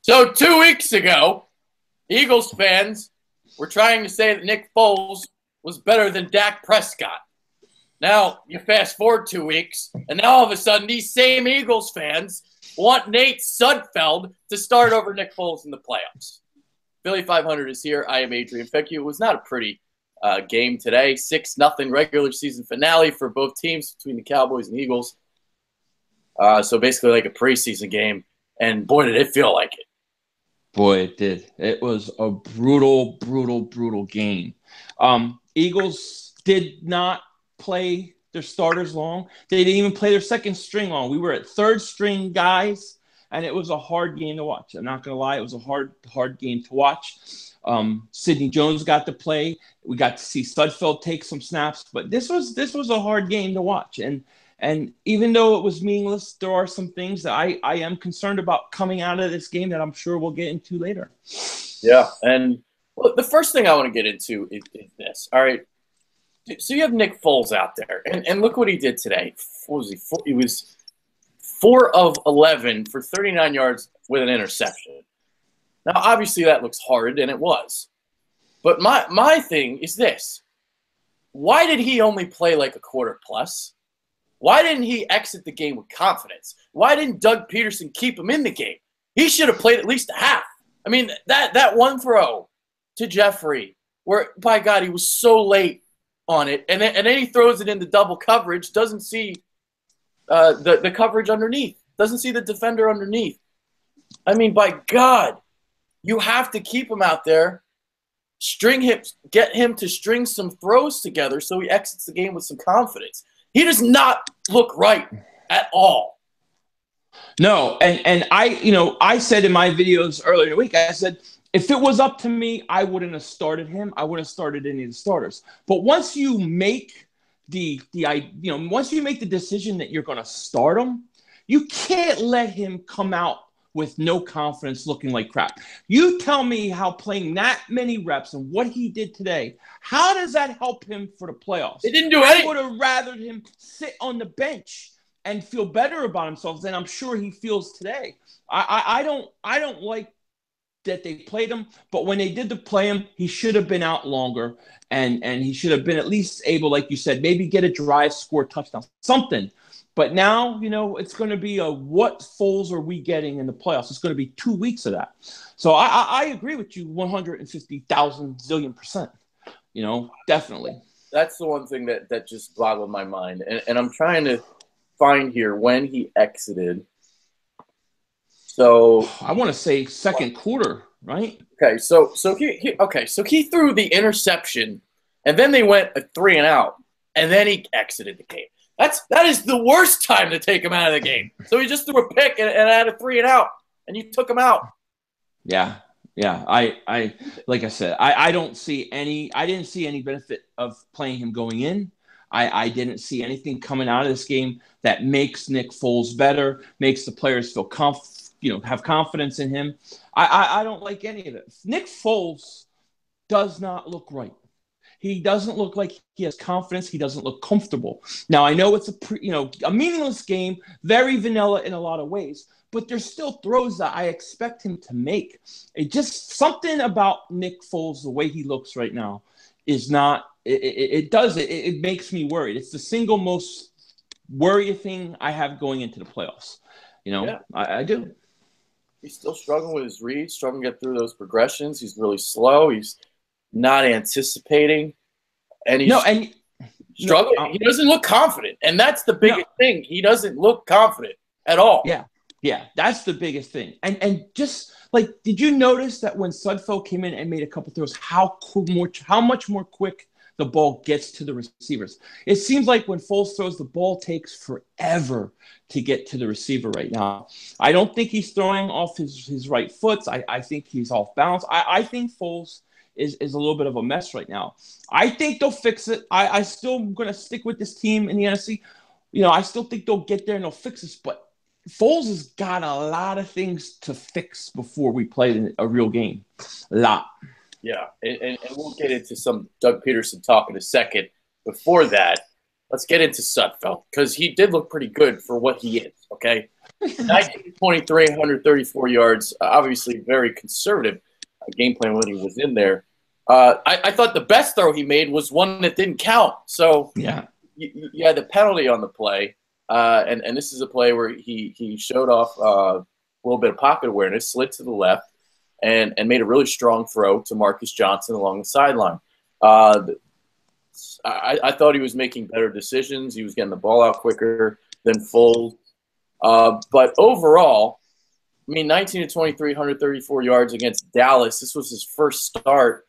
So 2 weeks ago, Eagles fans were trying to say that Nick Foles was better than Dak Prescott. Now, you fast forward 2 weeks, and now all of a sudden, these same Eagles fans want Nate Sudfeld to start over Nick Foles in the playoffs. Philly 500 is here. I am Adrian Fecchio. It was not a pretty game today. 6-0 regular season finale for both teams between the Cowboys and Eagles. So basically like a preseason game. And boy, did it feel like it. Boy, it did. It was a brutal, brutal, brutal game. Eagles did not play their starters long. They didn't even play their second string long. We were at third string guys, and it was a hard game to watch. I'm not going to lie. It was a hard game to watch. Sidney Jones got to play. We got to see Sudfeld take some snaps, but this was a hard game to watch. And even though it was meaningless, there are some things that I am concerned about coming out of this game that I'm sure we'll get into later. Yeah, and well, the first thing I want to get into is this. All right, so you have Nick Foles out there, and look what he did today. What was he? He was 4 of 11 for 39 yards with an interception. Now, obviously, that looks hard, and it was. But my thing is this. Why did he only play like a quarter plus? Why didn't he exit the game with confidence? Why didn't Doug Peterson keep him in the game? He should have played at least a half. I mean, that one throw to Jeffrey, where, by God, he was so late on it, and then he throws it into double coverage, doesn't see the coverage underneath, doesn't see the defender underneath. I mean, by God, you have to keep him out there, string him, get him to string some throws together so he exits the game with some confidence. He does not look right at all. No, and I said in my videos earlier in the week, I said, if it was up to me, I wouldn't have started him. I wouldn't have started any of the starters. But once you make once you make the decision that you're going to start him, you can't let him come out with no confidence, looking like crap. You tell me how playing that many reps and what he did today, how does that help him for the playoffs? He didn't do anything. I would have rather him sit on the bench and feel better about himself than I'm sure he feels today. I don't like that they played him, but when they did play him, he should have been out longer, and he should have been at least able, like you said, maybe get a drive, score a touchdown, something. But now, it's going to be what Foles are we getting in the playoffs? It's going to be 2 weeks of that. So I agree with you 150,000 zillion percent. Definitely. That's the one thing that just boggled my mind. And I'm trying to find here when he exited. So I want to say second quarter, right? Okay, so he threw the interception, and then they went a 3-and-out, and then he exited the game. That is the worst time to take him out of the game. So he just threw a pick and had a 3-and-out, and you took him out. Yeah. I like I said, I didn't see any benefit of playing him going in. I didn't see anything coming out of this game that makes Nick Foles better, makes the players feel have confidence in him. I don't like any of it. Nick Foles does not look right. He doesn't look like he has confidence. He doesn't look comfortable. Now, I know it's a meaningless game, very vanilla in a lot of ways, but there's still throws that I expect him to make. It just something about Nick Foles, the way he looks right now, is not. It makes me worried. It's the single most worrying thing I have going into the playoffs. Yeah. I do. He's still struggling with his reads, struggling to get through those progressions. He's really slow. He's not anticipating, and he's struggling. He doesn't look confident, and that's the biggest thing. He doesn't look confident at all. Yeah, that's the biggest thing. And just like, did you notice that when Sudfeld came in and made a couple throws, how much more quick the ball gets to the receivers? It seems like when Foles throws, the ball takes forever to get to the receiver right now. I don't think he's throwing off his right foot. I think he's off balance. I think Foles is a little bit of a mess right now. I think they'll fix it. I still am going to stick with this team in the NFC. I still think they'll get there and they'll fix this, but Foles has got a lot of things to fix before we play a real game. A lot. Yeah, and we'll get into some Doug Peterson talk in a second. Before that, let's get into Sudfeld, because he did look pretty good for what he is, okay? 1923, 134 yards. Obviously, very conservative game plan when he was in there. I thought the best throw he made was one that didn't count. So Yeah. you had the penalty on the play, and this is a play where he showed off a little bit of pocket awareness, slid to the left, and made a really strong throw to Marcus Johnson along the sideline. I thought he was making better decisions. He was getting the ball out quicker than Foles. But overall, I mean, 19 to 23, 134 yards against Dallas. This was his first start.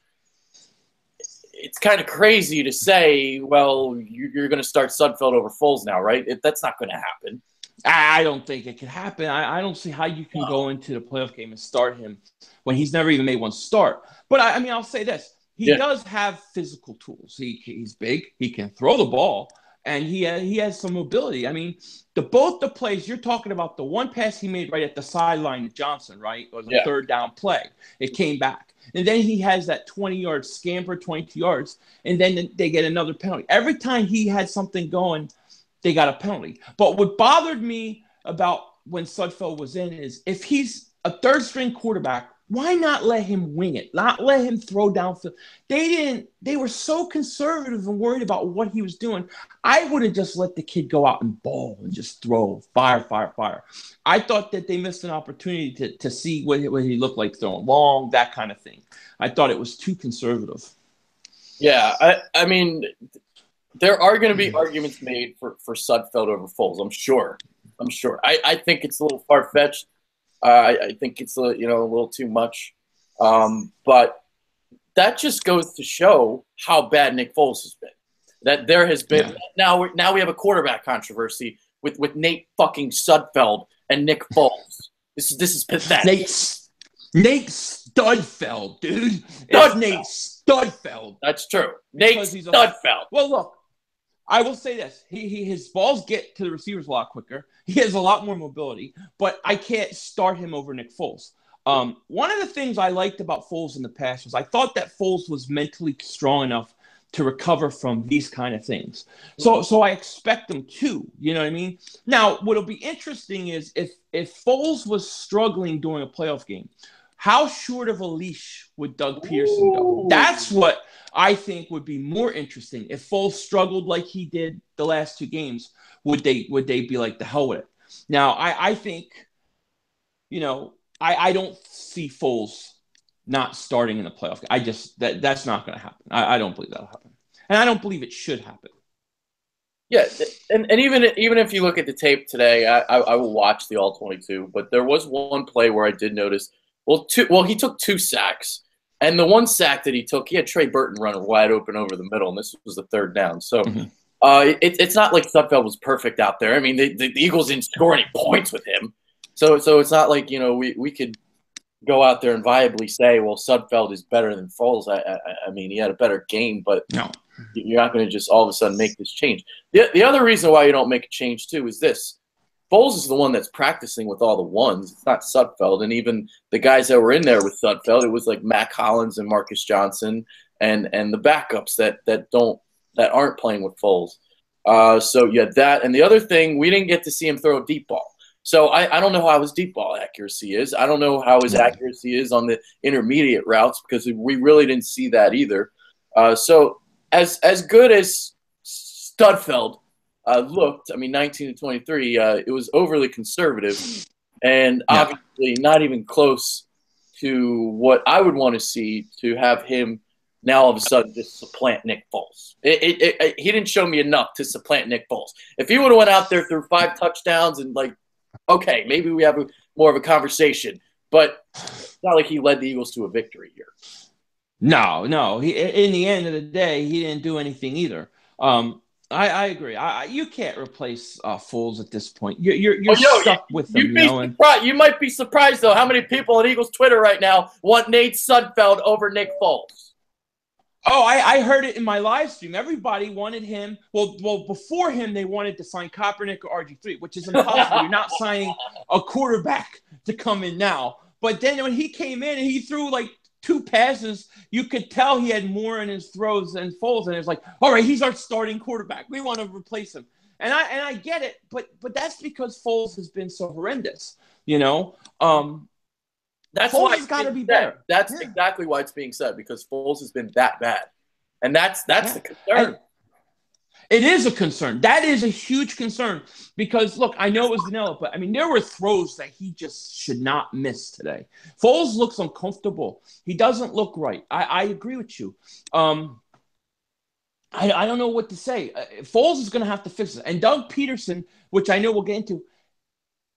It's kind of crazy to say, well, you're going to start Sudfeld over Foles now, right? That's not going to happen. I don't think it could happen. I don't see how you can go into the playoff game and start him when he's never even made one start. But, I mean, I'll say this. He does have physical tools. He's big. He can throw the ball, and he has some mobility. I mean, both the plays you're talking about, the one pass he made right at the sideline to Johnson, right, was a third down play. It came back. And then he has that 20-yard scamper, 22 yards, and then they get another penalty. Every time he had something going, they got a penalty. But what bothered me about when Sudfeld was in is if he's a third-string quarterback, why not let him wing it? Not let him throw downfield. They were so conservative and worried about what he was doing. I would have just let the kid go out and ball and just throw, fire. I thought that they missed an opportunity to see what he looked like throwing long, that kind of thing. I thought it was too conservative. Yeah, I mean, there are going to be arguments made for Sudfeld over Foles. I'm sure. I think it's a little far-fetched. I think it's a little too much, but that just goes to show how bad Nick Foles has been. That there has been now we have a quarterback controversy with Nate fucking Sudfeld and Nick Foles. This is pathetic. Nate Studfeld, dude. It's Nate Studfeld. That's true. Nate Studfeld. Well, look. I will say this. His balls get to the receivers a lot quicker. He has a lot more mobility, but I can't start him over Nick Foles. One of the things I liked about Foles in the past was I thought that Foles was mentally strong enough to recover from these kind of things. So I expect him to, you know what I mean? Now, what'll be interesting is if Foles was struggling during a playoff game, how short of a leash would Doug Pearson go? That's what I think would be more interesting. If Foles struggled like he did the last two games, would they be like, the hell with it? Now, I think, I don't see Foles not starting in the playoff game. That's not going to happen. I don't believe that'll happen. And I don't believe it should happen. Yeah, and even if you look at the tape today, I will watch the All-22, but there was one play where I did notice, he took 2 sacks. And the one sack that he took, he had Trey Burton running wide open over the middle, and this was the third down. So it's not like Sudfeld was perfect out there. I mean, the Eagles didn't score any points with him. So it's not like, we could go out there and viably say, well, Sudfeld is better than Foles. I mean, he had a better game, but no. You're not going to just all of a sudden make this change. The other reason why you don't make a change, too, is this. Foles is the one that's practicing with all the ones. It's not Sudfeld. And even the guys that were in there with Sudfeld, it was like Mac Hollins and Marcus Johnson and the backups that aren't playing with Foles. So you had that. And the other thing, we didn't get to see him throw a deep ball. So I don't know how his deep ball accuracy is. I don't know how his accuracy is on the intermediate routes because we really didn't see that either. So as good as Sudfeld looked, I mean, 19 to 23, it was overly conservative and obviously not even close to what I would want to see to have him now all of a sudden just supplant Nick Foles. He didn't show me enough to supplant Nick Foles. If he would have went out there through 5 touchdowns and okay, maybe we have more of a conversation, but it's not like he led the Eagles to a victory here. No. In the end of the day, he didn't do anything either. I agree. You can't replace Foles at this point. You're stuck with them. You might be surprised, though, how many people on Eagles Twitter right now want Nate Sudfeld over Nick Foles. Oh, I heard it in my live stream. Everybody wanted him. Well, before him, they wanted to sign Kaepernick or RG3, which is impossible. You're not signing a quarterback to come in now. But then when he came in and he threw 2 passes, you could tell he had more in his throws than Foles. And it's like, all right, he's our starting quarterback. We want to replace him. I get it, but that's because Foles has been so horrendous. That's Foles why has got to be said. better. That's exactly why it's being said, because Foles has been that bad, and that's the concern. It is a concern. That is a huge concern because, look, I know it was vanilla, but, I mean, there were throws that he just should not miss today. Foles looks uncomfortable. He doesn't look right. I agree with you. I don't know what to say. Foles is going to have to fix it. And Doug Peterson, which I know we'll get into,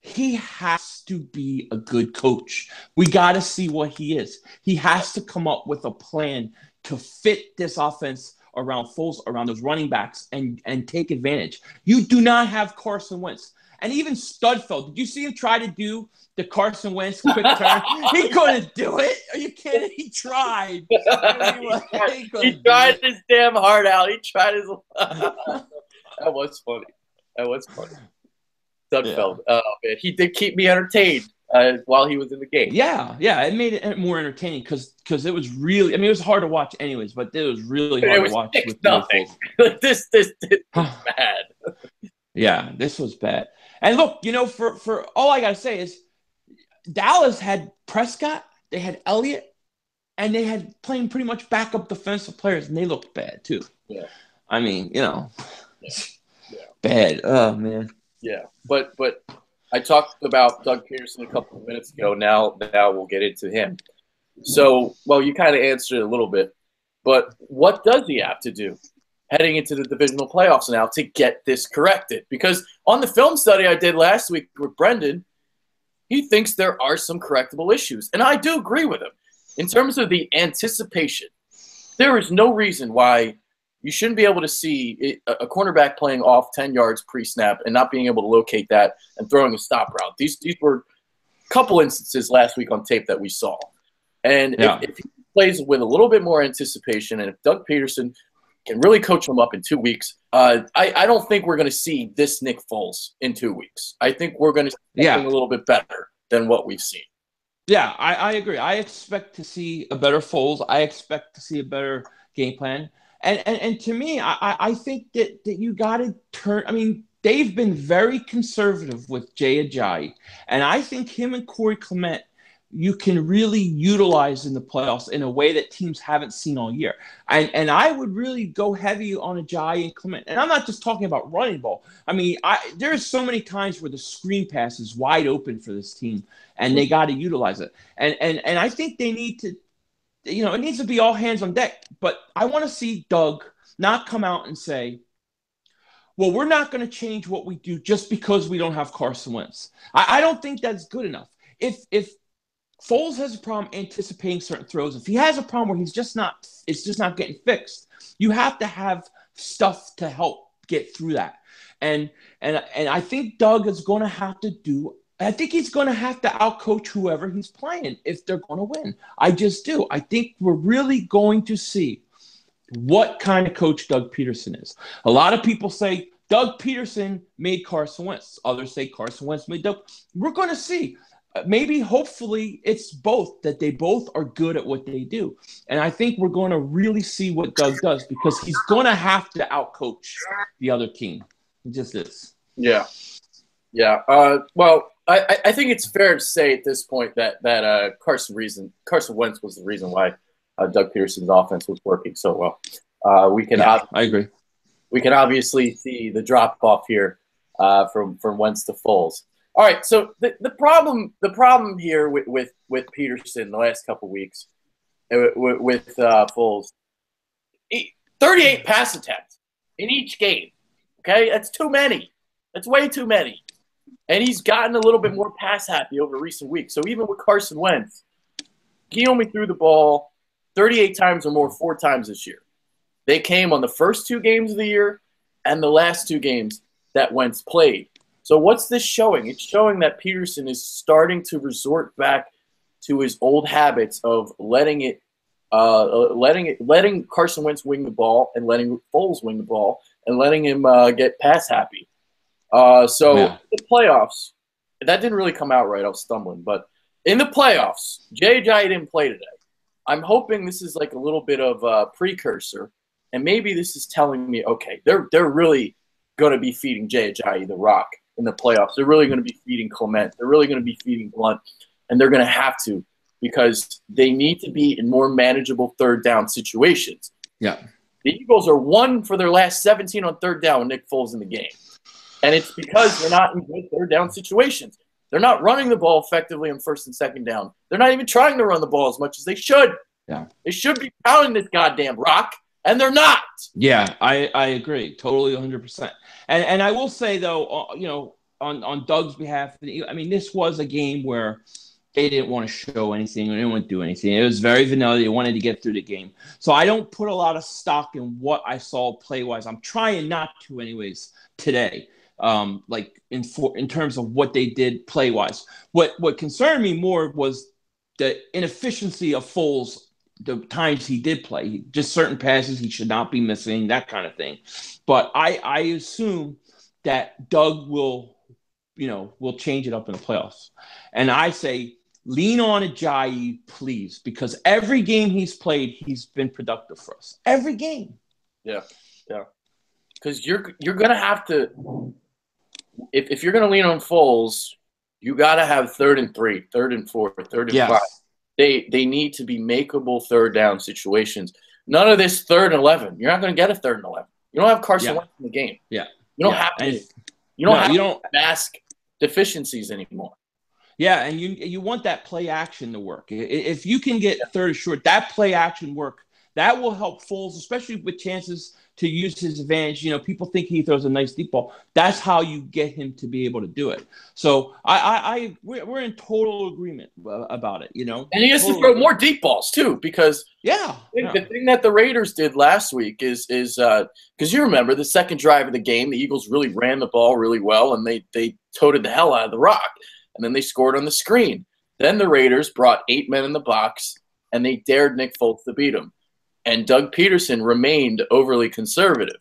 he has to be a good coach. We got to see what he is. He has to come up with a plan to fit this offense around Foles, around those running backs, and take advantage. You do not have Carson Wentz. And even Sudfeld, did you see him try to do the Carson Wentz quick turn? He couldn't do it. Are you kidding? He tried. He tried his damn heart out. He tried his That was funny. Sudfeld. Yeah. Man. He did keep me entertained while he was in the game. Yeah, it made it more entertaining because it was really, I mean, it was hard to watch anyways, but it was really hard to watch. With nothing. This bad. Yeah, this was bad. And look, for all I got to say is Dallas had Prescott, they had Elliott, and they had playing pretty much backup defensive players, and they looked bad too. Yeah. I mean, bad. Oh, man. Yeah, but I talked about Doug Peterson a couple of minutes ago. Now we'll get into him. So, well, you kind of answered it a little bit, but what does he have to do heading into the divisional playoffs now to get this corrected? Because on the film study I did last week with Brendan, he thinks there are some correctable issues, and I do agree with him. In terms of the anticipation, there is no reason why you shouldn't be able to see a cornerback playing off 10 yards pre-snap and not being able to locate that and throwing a stop route. These were a couple instances last week on tape that we saw. And if he plays with a little bit more anticipation, and if Doug Peterson can really coach him up in 2 weeks, I don't think we're going to see this Nick Foles in 2 weeks. I think we're going to see something a little bit better than what we've seen. Yeah, I agree. I expect to see a better Foles. I expect to see a better game plan. And to me, I think that you got to turn – I mean, they've been very conservative with Jay Ajayi. And I think him and Corey Clement you can really utilize in the playoffs in a way that teams haven't seen all year. And I would really go heavy on Ajayi and Clement. And I'm not just talking about running ball. I mean, there's so many times where the screen pass is wide open for this team, and they got to utilize it. And I think they need to – it needs to be all hands on deck. But I want to see Doug not come out and say, well, we're not going to change what we do just because we don't have Carson Wentz. I don't think that's good enough. If Foles has a problem anticipating certain throws, if he has a problem where it's just not getting fixed, you have to have stuff to help get through that. And I think Doug is going to have to do – I think he's going to have to outcoach whoever he's playing if they're going to win. I just do. I think we're really going to see what kind of coach Doug Peterson is. A lot of people say Doug Peterson made Carson Wentz. Others say Carson Wentz made Doug. We're going to see. Maybe, hopefully, it's both, that they both are good at what they do. And I think we're going to really see what Doug does because he's going to have to outcoach the other team. It just is. Yeah. Yeah. Well, I think it's fair to say at this point that Carson Wentz was the reason why Doug Peterson's offense was working so well. I agree. We can obviously see the drop off here from Wentz to Foles. All right, so the problem here with Peterson the last couple weeks with Foles, 38 pass attempts in each game. Okay, that's too many. That's way too many. And he's gotten a little bit more pass happy over recent weeks. So even with Carson Wentz, he only threw the ball 38 times or more 4 times this year. They came on the first 2 games of the year and the last 2 games that Wentz played. So what's this showing? It's showing that Peterson is starting to resort back to his old habits of letting Carson Wentz wing the ball and letting Foles wing the ball and letting him get pass happy. The playoffs, that didn't really come out right. I was stumbling. But in the playoffs, Jay Ajayi didn't play today. I'm hoping this is like a little bit of a precursor, and maybe this is telling me, okay, they're really going to be feeding Jay Ajayi the rock in the playoffs. They're really going to be feeding Clement. They're really going to be feeding Blunt, and they're going to have to because they need to be in more manageable third down situations. Yeah. The Eagles are 1 for their last 17 on third down with Nick Foles in the game. And it's because they're not in good third down situations. They're not running the ball effectively on first and second down. They're not even trying to run the ball as much as they should. Yeah. They should be pounding this goddamn rock, and they're not. Yeah, I agree. Totally 100%. And I will say, though, on Doug's behalf, I mean, this was a game where they didn't want to show anything. They didn't want to do anything. It was very vanilla. They wanted to get through the game. So I don't put a lot of stock in what I saw play-wise. I'm trying not to anyways today, like in terms of what they did play-wise. What concerned me more was the inefficiency of Foles the times he did play. Just certain passes he should not be missing, that kind of thing. But I assume that Doug will change it up in the playoffs. And I say, lean on Ajayi, please, because every game he's played, he's been productive for us. Every game. Yeah. Because you're going to have to – if you're going to lean on Foles, you got to have 3rd and 3, 3rd and 4, 3rd and 5. They need to be makeable third down situations. None of this 3rd and 11. You're not going to get a 3rd and 11. You don't have Carson Wentz in the game. Yeah. You don't have to. You don't mask deficiencies anymore. Yeah, and you want that play action to work. If you can get 3rd and short, that play action work, that will help Foles, especially with chances to use his advantage. People think he throws a nice deep ball. That's how you get him to be able to do it. So we're in total agreement about it. And he has to throw more deep balls too, because the thing that the Raiders did last week is because you remember the second drive of the game, the Eagles really ran the ball really well, and they toted the hell out of the rock. And then they scored on the screen. Then the Raiders brought 8 men in the box, and they dared Nick Foles to beat him. And Doug Peterson remained overly conservative.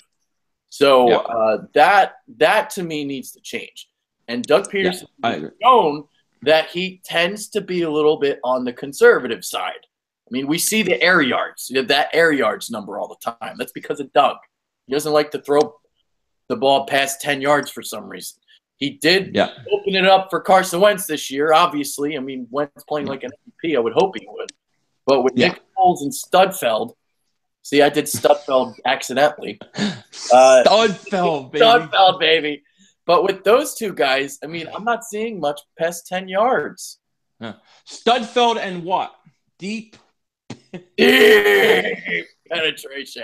So that to me needs to change. And Doug Peterson has shown that he tends to be a little bit on the conservative side. I mean, we see the air yards, that air yards number all the time. That's because of Doug. He doesn't like to throw the ball past 10 yards for some reason. He did open it up for Carson Wentz this year, obviously. I mean, Wentz playing like an MVP, I would hope he would. But with Nick Foles and Sudfeld, see, I did Sudfeld accidentally. Sudfeld, baby. Sudfeld, baby. But with those two guys, I mean, I'm not seeing much past 10 yards. Sudfeld and what? Deep penetration.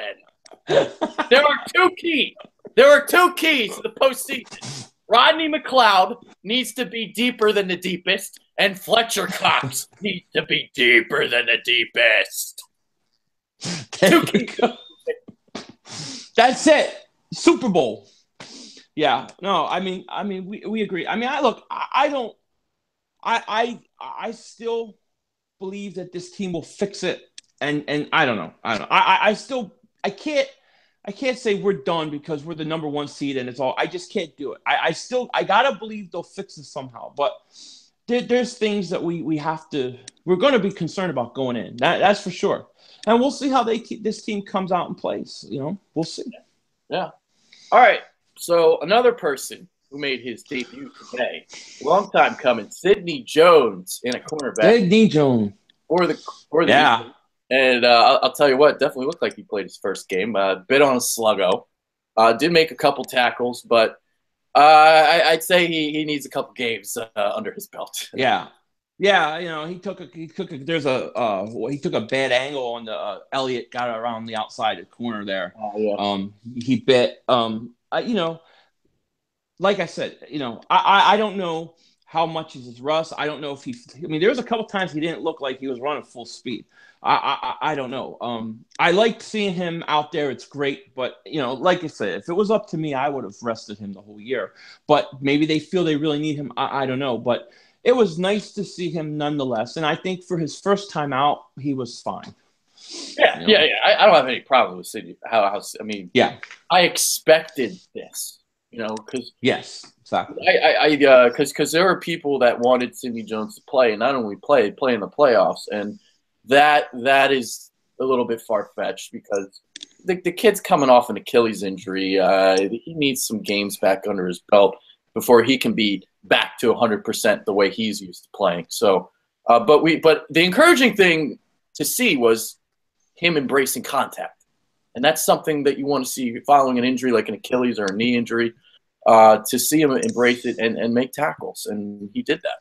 There are two keys. There are 2 keys to the postseason. Rodney McLeod needs to be deeper than the deepest, and Fletcher Cox needs to be deeper than the deepest. 2 keys. That's it. Super Bowl. Yeah. No, I mean, we agree. I mean, I still believe that this team will fix it, and I don't know. I can't say we're done because we're the number 1 seed and it's all. I just can't do it. I gotta believe they'll fix it somehow. But there's things that we're going to be concerned about going in. That's for sure. And we'll see how this team comes out and plays. We'll see. Yeah. All right. So another person who made his debut today, long time coming, Sidney Jones in a cornerback. Sidney Jones for the Eagles. And I'll tell you what, definitely looked like he played his first game. Bit on a sluggo. Did make a couple tackles, but I'd say he needs a couple games under his belt. Yeah. He took a bad angle on the Elliott got around the outside of the corner there. He bit. Like I said, I don't know how much is his rust. I don't know if there was a couple times he didn't look like he was running full speed. I don't know. I liked seeing him out there. It's great. But, like I said, if it was up to me, I would have rested him the whole year. But maybe they feel they really need him. I don't know. But it was nice to see him nonetheless. And I think for his first time out, he was fine. Yeah. I don't have any problem with Sidney. I expected this, because yes, exactly. Because there were people that wanted Sidney Jones to play, and not only play in the playoffs, and that is a little bit far-fetched because the kid's coming off an Achilles injury. He needs some games back under his belt before he can be back to 100% the way he's used to playing. So, but the encouraging thing to see was him embracing contact, and that's something that you want to see following an injury like an Achilles or a knee injury. To see him embrace it and make tackles, and he did that.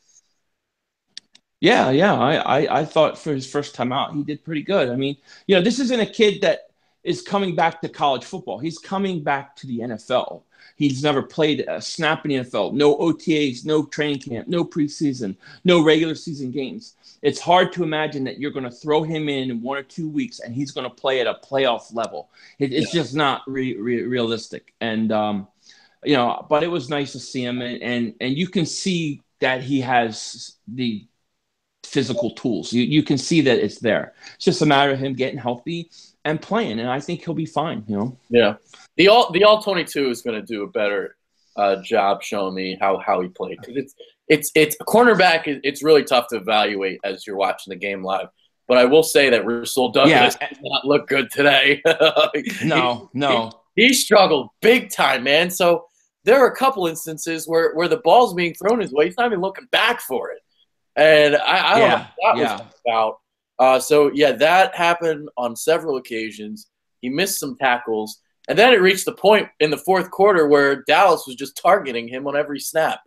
Yeah. I thought for his first time out, he did pretty good. I mean, this isn't a kid that is coming back to college football. He's coming back to the NFL. He's never played a snap in the NFL. No OTAs, no training camp, no preseason, no regular season games. It's hard to imagine that you're going to throw him in 1 or 2 weeks and he's going to play at a playoff level. It's just not realistic. And, but it was nice to see him. And you can see that he has the physical tools. You can see that it's there. It's just a matter of him getting healthy and playing, and I think he'll be fine. Yeah, the all 22 is going to do a better job showing me how he played, because it's a cornerback. It's really tough to evaluate as you're watching the game live. But I will say that Rasul Douglas did not look good today. No, he struggled big time, man. So there are a couple instances where the ball's being thrown his way. He's not even looking back for it. And I don't know what that was about. That happened on several occasions. He missed some tackles. And then it reached the point in the fourth quarter where Dallas was just targeting him on every snap.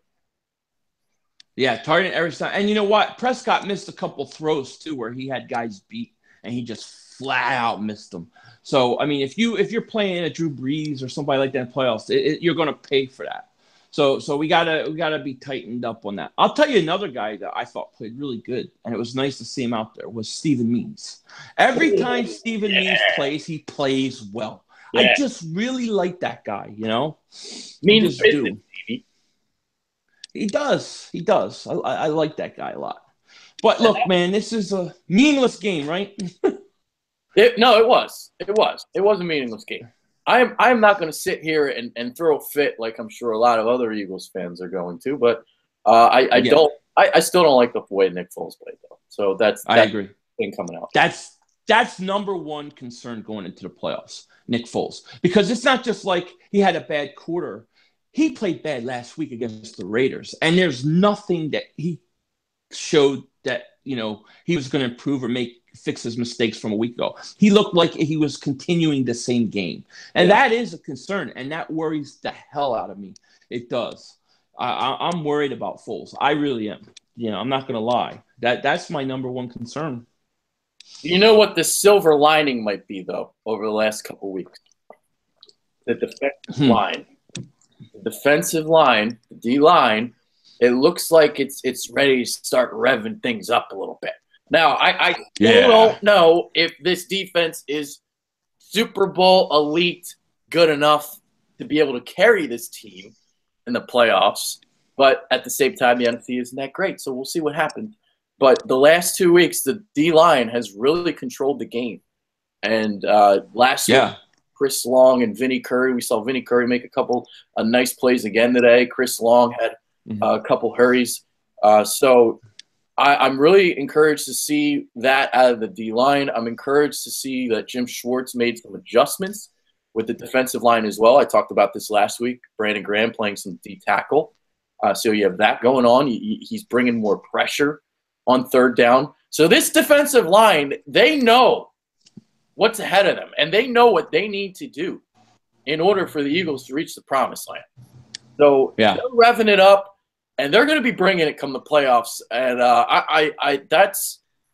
Yeah, targeting every snap. And you know what? Prescott missed a couple throws, too, where he had guys beat, and he just flat out missed them. So, I mean, if you're playing a Drew Brees or somebody like that in playoffs, you're going to pay for that. So we gotta be tightened up on that. I'll tell you another guy that I thought played really good, and it was nice to see him out there, was Stephen Means. Every time Stephen Means plays, he plays well. Yeah. I just really like that guy, Means do. He does. I like that guy a lot. But look, man, this is a meaningless game, right? It was. It was a meaningless game. I'm not going to sit here and throw a fit like I'm sure a lot of other Eagles fans are going to, but I still don't like the way Nick Foles played, though. So I agree. Thing coming out. That's number one concern going into the playoffs, Nick Foles, because it's not just like he had a bad quarter. He played bad last week against the Raiders, and there's nothing that he showed that he was going to improve or fix his mistakes from a week ago. He looked like he was continuing the same game. And that is a concern, and that worries the hell out of me. It does. I'm worried about Foles. I really am. I'm not going to lie. That's my number one concern. You know what the silver lining might be, though, over the last couple of weeks? The defensive line. The defensive line, the D-line, it looks like it's ready to start revving things up a little bit. Now, I don't know if this defense is Super Bowl elite good enough to be able to carry this team in the playoffs, but at the same time, the NFC isn't that great, so we'll see what happens. But the last 2 weeks, the D-line has really controlled the game. And last week, Chris Long and Vinny Curry, we saw Vinny Curry make a couple nice plays again today. Chris Long had a couple hurries. So I'm really encouraged to see that out of the D-line. I'm encouraged to see that Jim Schwartz made some adjustments with the defensive line as well. I talked about this last week. Brandon Graham playing some D-tackle. So you have that going on. He's bringing more pressure on third down. So this defensive line, they know what's ahead of them, and they know what they need to do in order for the Eagles to reach the promised land. So they're revving it up, and they're going to be bringing it come the playoffs. And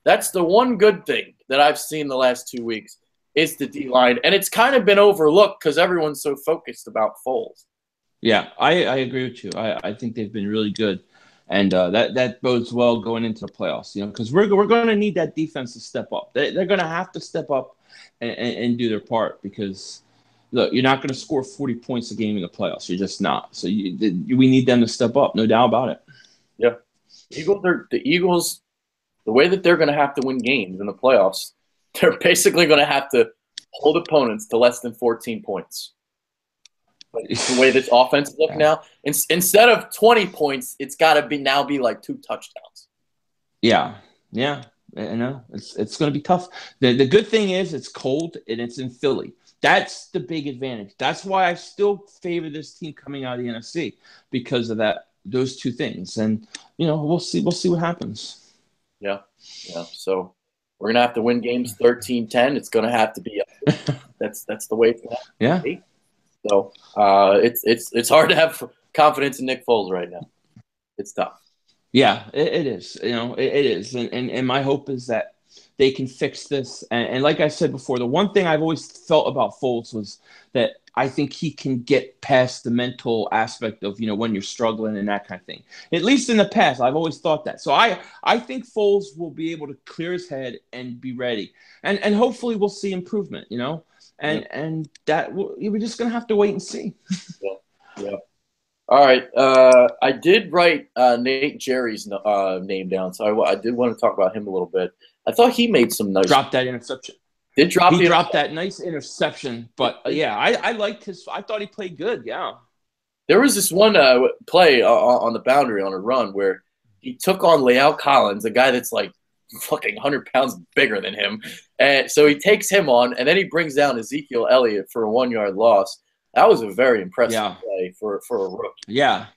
that's the one good thing that I've seen the last 2 weeks is the D-line, and it's kind of been overlooked because everyone's so focused about Foles. Yeah, I agree with you. I think they've been really good. And that bodes well going into the playoffs, because we're going to need that defense to step up. They're going to have to step up and do their part because, look, you're not going to score 40 points a game in the playoffs. You're just not. So we need them to step up, no doubt about it. Yeah. The Eagles, the way that they're going to have to win games in the playoffs, they're basically going to have to hold opponents to less than 14 points. But the way this offense looks now, instead of 20 points, it's got to be like 2 touchdowns. Yeah. I know. It's going to be tough. The good thing is it's cold and it's in Philly. That's the big advantage. That's why I still favor this team coming out of the NFC because of those two things. And we'll see what happens. Yeah. So we're gonna have to win games 13-10. It's gonna have to be that's the way it's gonna have to be. So it's hard to have confidence in Nick Foles right now. It's tough. Yeah, it is. It is. And my hope is that they can fix this. And like I said before, the one thing I've always felt about Foles was that I think he can get past the mental aspect of, when you're struggling and that kind of thing. At least in the past, I've always thought that. So I think Foles will be able to clear his head and be ready. And hopefully we'll see improvement, And that we're just going to have to wait and see. Yeah. All right. I did write Nate Jerry's name down, so I did want to talk about him a little bit. I thought he made some nice. Dropped that interception. He dropped that nice interception, but I liked his. I thought he played good. Yeah. There was this one play on the boundary on a run where he took on Leal Collins, a guy that's like fucking 100 pounds bigger than him, and so he takes him on, and then he brings down Ezekiel Elliott for a 1-yard loss. That was a very impressive play for a rookie. Yeah.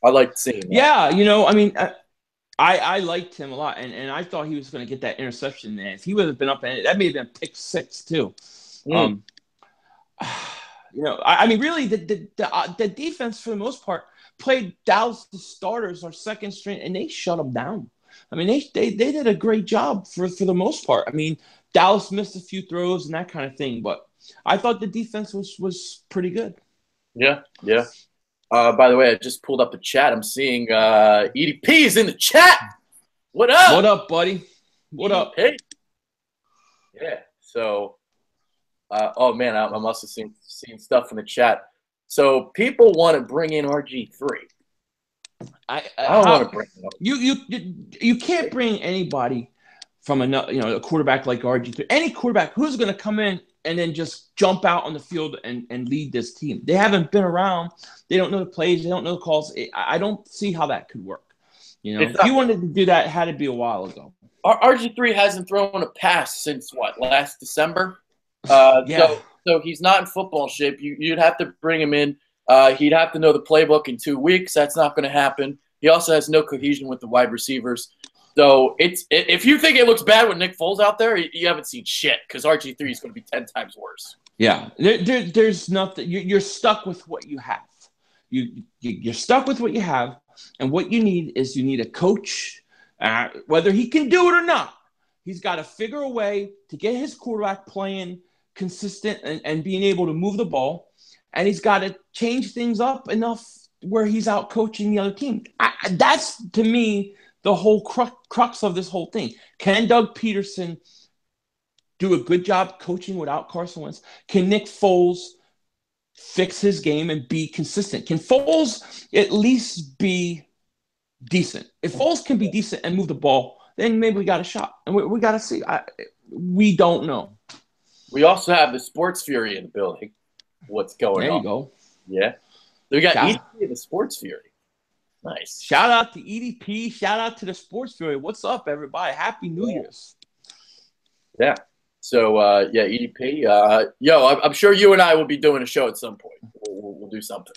I liked seeing that. Yeah, I liked him a lot, and I thought he was going to get that interception. And if he would have been up in it, that may have been pick 6 too. Really, the defense for the most part played Dallas starters or second string, and they shut them down. I mean, they did a great job for the most part. I mean, Dallas missed a few throws and that kind of thing, but I thought the defense was pretty good. Yeah. By the way, I just pulled up the chat. I'm seeing EDP is in the chat. What up? What up, buddy? What up? Hey. Yeah. So, oh man, I must have seen stuff in the chat. So people want to bring in RG3. I don't want to bring him up. You can't bring anybody from a quarterback like RG3. Any quarterback who's going to come in and then just jump out on the field and lead this team. They haven't been around. They don't know the plays. They don't know the calls. I don't see how that could work. If you wanted to do that, it had to be a while ago. RG3 hasn't thrown a pass since last December? So he's not in football shape. You'd have to bring him in. He'd have to know the playbook in 2 weeks. That's not going to happen. He also has no cohesion with the wide receivers. So if you think it looks bad with Nick Foles out there, you haven't seen shit because RG3 is going to be 10 times worse. Yeah, there's nothing. You're stuck with what you have. You're stuck with what you have, and what you need a coach, whether he can do it or not. He's got to figure a way to get his quarterback playing consistent and being able to move the ball, and he's got to change things up enough where he's out coaching the other team. That's, to me, the whole crux of this whole thing. Can Doug Peterson do a good job coaching without Carson Wentz? Can Nick Foles fix his game and be consistent? Can Foles at least be decent? If Foles can be decent and move the ball, then maybe we got a shot. And we got to see. We don't know. We also have the Sports Fury in the building. What's going on? There you go. Yeah. So we got EDP and the Sports Fury. Nice. Shout out to EDP. Shout out to the Sports Fury. What's up, everybody? Happy New Year's. Yeah. So, EDP. I'm sure you and I will be doing a show at some point. We'll do something.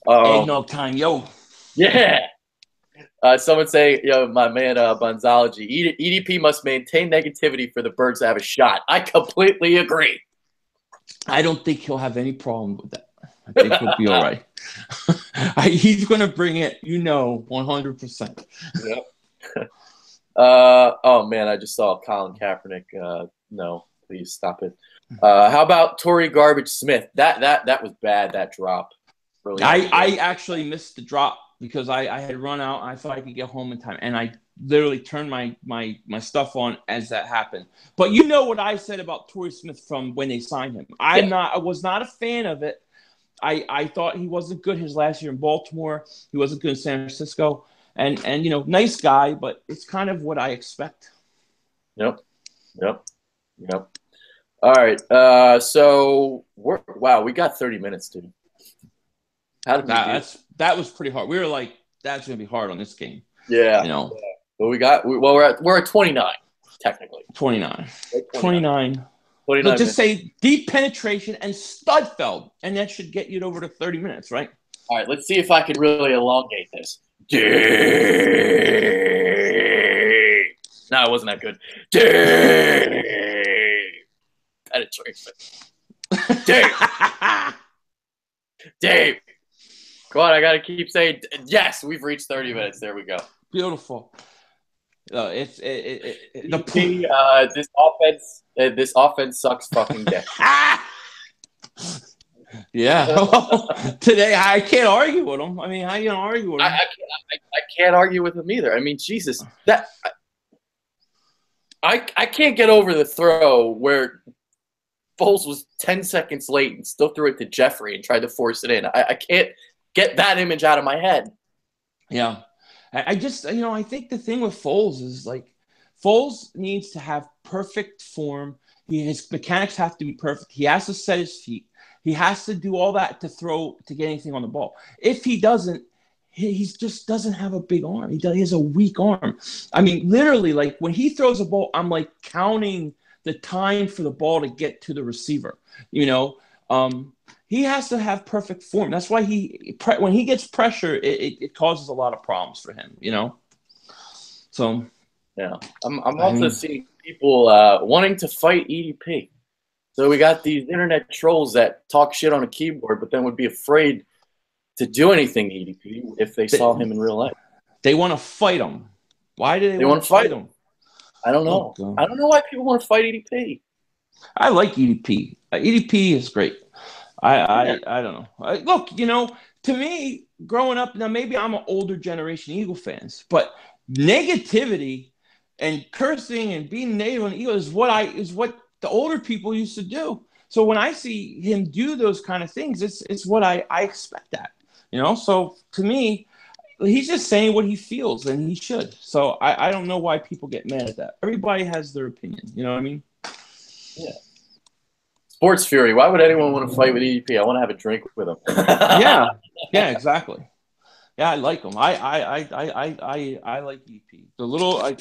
Ain't no time, yo. Yeah. Someone say, my man, Bonzology, EDP must maintain negativity for the Birds to have a shot. I completely agree. I don't think he'll have any problem with that. I think he'll be all right. He's going to bring it, 100%. Yep. Oh, man, I just saw Colin Kaepernick. No, please stop it. How about Torrey Garbage Smith? That was bad, that drop. Really. I actually missed the drop because I had run out. I thought I could get home in time, and I literally turned my stuff on as that happened. But you know what I said about Torrey Smith from when they signed him. I was not a fan of it. I thought he wasn't good his last year in Baltimore. He wasn't good in San Francisco. And nice guy, but it's kind of what I expect. Yep. All right. So we got 30 minutes, dude. How did that was pretty hard. We were like, that's gonna be hard on this game. Yeah. But we're at 29 technically. 29. Look, 29 just minutes. say deep penetration and Studfeld, and that should get you over to 30 minutes, right? All right, let's see if I can really elongate this. No, it wasn't that good. Penetration. Dave. Come on, I got to keep saying, yes, we've reached 30 minutes. There we go. Beautiful. This offense sucks fucking dick. Yeah. Today, I can't argue with him. I mean, how you gonna argue with him? I can't argue with him either. I mean, Jesus, I can't get over the throw where Foles was 10 seconds late and still threw it to Jeffrey and tried to force it in. I can't get that image out of my head. Yeah. I just, I think the thing with Foles is like Foles needs to have perfect form. His mechanics have to be perfect. He has to set his feet. He has to do all that to get anything on the ball. If he doesn't, he just doesn't have a big arm. He has a weak arm. I mean, literally, like when he throws a ball, I'm like counting the time for the ball to get to the receiver. He has to have perfect form. That's why when he gets pressure, it causes a lot of problems for him. So yeah, I'm also seeing people wanting to fight EDP. So we got these internet trolls that talk shit on a keyboard, but then would be afraid to do anything to EDP if they saw him in real life. They want to fight him. Why do they want to fight him? I don't know. Oh, I don't know why people want to fight EDP. I like EDP. EDP is great. I don't know. Look, to me, growing up, now maybe I'm an older generation Eagle fans, but negativity and cursing and being negative on Eagle is what the older people used to do. So when I see him do those kind of things, it's what I expect that. So to me, he's just saying what he feels, and he should. So I don't know why people get mad at that. Everybody has their opinion. You know what I mean? Yeah. Sports Fury. Why would anyone want to fight with EDP? I want to have a drink with him. Yeah, exactly. Yeah, I like him. I like EDP. The little, I've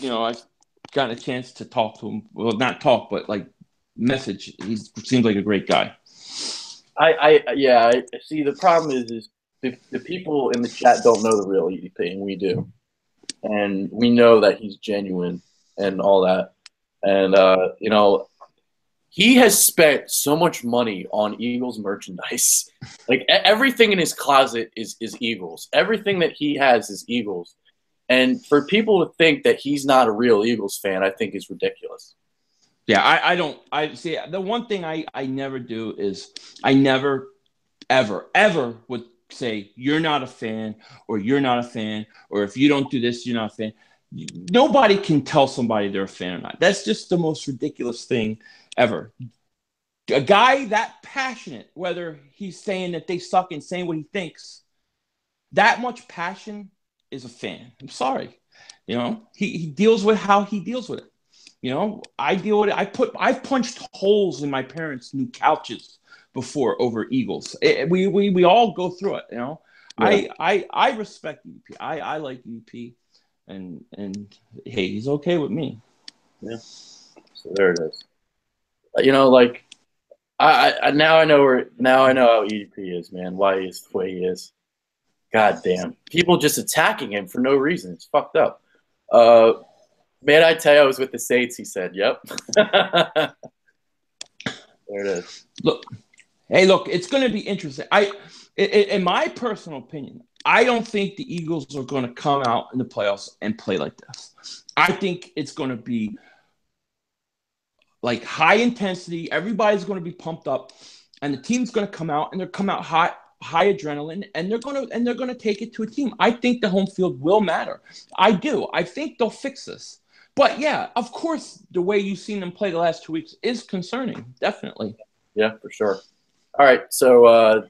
gotten a chance to talk to him. Well, not talk, but like message. He seems like a great guy. I see. The problem is the people in the chat don't know the real EDP, and we do, and we know that he's genuine and all that, and he has spent so much money on Eagles merchandise. Like everything in his closet is Eagles. Everything that he has is Eagles, and for people to think that he's not a real Eagles fan, I think is ridiculous. Yeah, I see. The one thing I never do is I never, ever would say you're not a fan or you're not a fan or if you don't do this, you're not a fan. Nobody can tell somebody they're a fan or not. That's just the most ridiculous thing ever. A guy that passionate, whether he's saying that they suck and saying what he thinks, that much passion is a fan. I'm sorry. He deals with how he deals with it. I deal with it. I've punched holes in my parents' new couches before over Eagles. We all go through it. Yeah. I respect EDP. I like EDP, and hey, he's okay with me. Yeah. So there it is. Like I now I know how EDP is, man. Why he's the way he is. God damn. People just attacking him for no reason. It's fucked up. Man, I tell you, I was with the Saints, he said. Yep. There it is. Look, it's going to be interesting. In my personal opinion, I don't think the Eagles are going to come out in the playoffs and play like this. I think it's going to be like high intensity. Everybody's going to be pumped up, and the team's going to come out, and they'll come out high adrenaline, and they're going to take it to a team. I think the home field will matter. I do. I think they'll fix this. But yeah, of course, the way you've seen them play the last 2 weeks is concerning. Definitely. Yeah, for sure. All right, so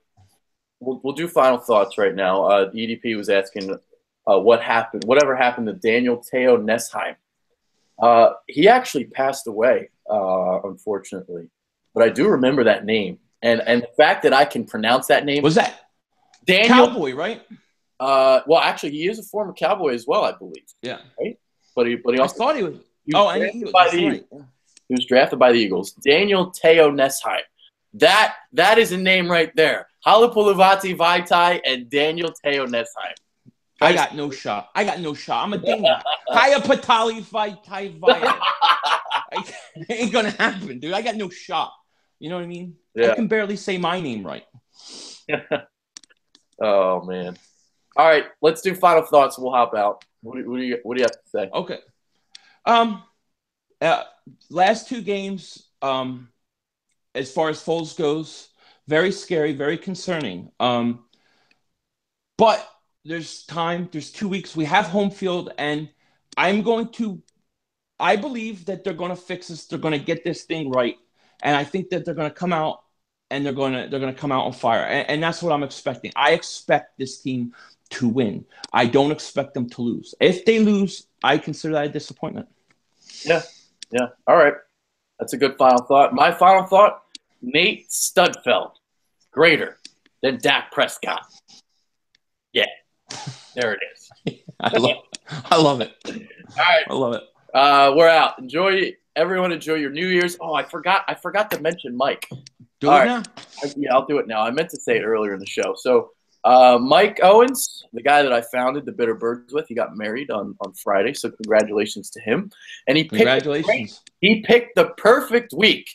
we'll do final thoughts right now. EDP was asking whatever happened to Daniel Teo Nesheim. He actually passed away, unfortunately, but I do remember that name, and the fact that I can pronounce that name. Was that Daniel Cowboy, right? Well, actually, he is a former Cowboy as well, I believe. Yeah. Right. But he also I thought he was. He was He was drafted by the Eagles. Daniel Teo Nesheim. That is a name right there. Halapuluvati Vaitai and Daniel Teo Nesheim. I got no shot. I'm a dingbat. Haya Patali Vaitai Vaya. It ain't gonna happen, dude. I got no shot. You know what I mean? Yeah. I can barely say my name right. Oh man. All right, let's do final thoughts. We'll hop out. What do you have to say? Okay. Last two games, as far as Foles goes, very scary, very concerning. But there's time. There's 2 weeks. We have home field, and I believe that they're going to fix this. They're going to get this thing right, and I think that they're going to come out and they're going to come out on fire, and that's what I'm expecting. I expect this team to win. I don't expect them to lose. If they lose, I consider that a disappointment. Yeah. All right. That's a good final thought. My final thought, Nate Sudfeld, greater than Dak Prescott. Yeah. There it is. I love it. All right. I love it. We're out. Everyone enjoy your New Year's. Oh, I forgot to mention Mike. Do it now? Yeah, I'll do it now. I meant to say it earlier in the show. So Mike Owens, the guy that I founded the Bitter Birds with, he got married on Friday, so congratulations to him. And he picked the perfect week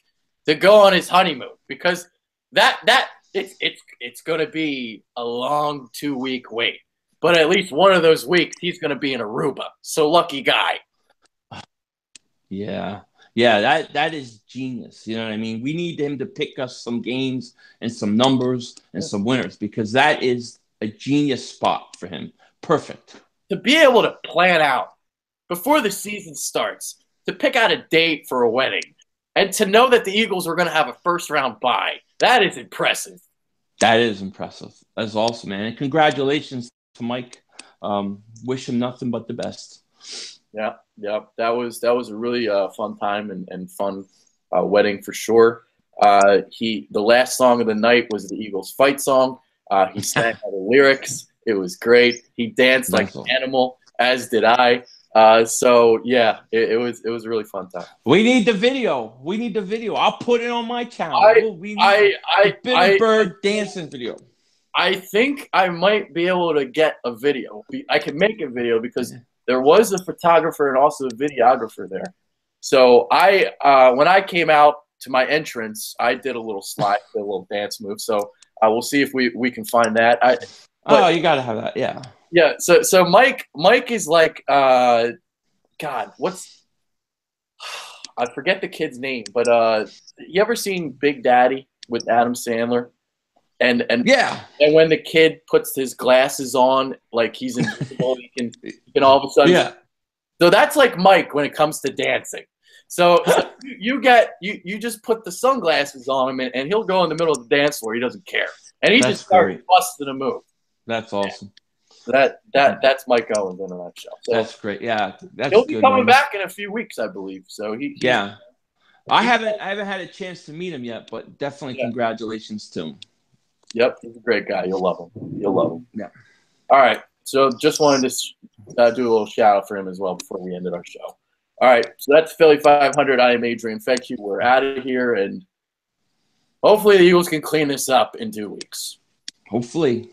to go on his honeymoon, because it's going to be a long 2-week wait. But at least one of those weeks he's going to be in Aruba. So lucky guy. Yeah. Yeah, that is genius. You know what I mean? We need him to pick us some games and some numbers and some winners, because that is a genius spot for him. Perfect. To be able to plan out before the season starts, to pick out a date for a wedding, and to know that the Eagles were going to have a first-round bye, that is impressive. That is impressive. That's awesome, man. And congratulations to Mike. Wish him nothing but the best. Yeah. That was a really fun time and fun wedding for sure. The last song of the night was the Eagles fight song. He sang all the lyrics. It was great. He danced like an animal, as did I. So yeah, it was a really fun time. We need the video. I'll put it on my channel. Bitter Bird dancing video. I think I might be able to get a video. I can make a video because there was a photographer and also a videographer there. So when I came out to my entrance, I did a little slide, a little dance move. So we'll see if we can find that. You got to have that, yeah. Yeah. So Mike is like, God, I forget the kid's name, but you ever seen Big Daddy with Adam Sandler? And yeah, and when the kid puts his glasses on, like he's invisible, he can all of a sudden. Yeah. So that's like Mike when it comes to dancing. So you just put the sunglasses on him, and he'll go in the middle of the dance floor. He doesn't care, and he just starts busting a move. That's awesome. That's Mike Owens in a nutshell. So that's great. Yeah, he'll be coming back in a few weeks, I believe. So I haven't had a chance to meet him yet, but definitely congratulations to him. Yep, he's a great guy. You'll love him. Yeah. All right. So just wanted to do a little shout out for him as well before we ended our show. All right. So that's Philly 500. I am Adrian Fecchio. We're out of here, and hopefully the Eagles can clean this up in 2 weeks. Hopefully.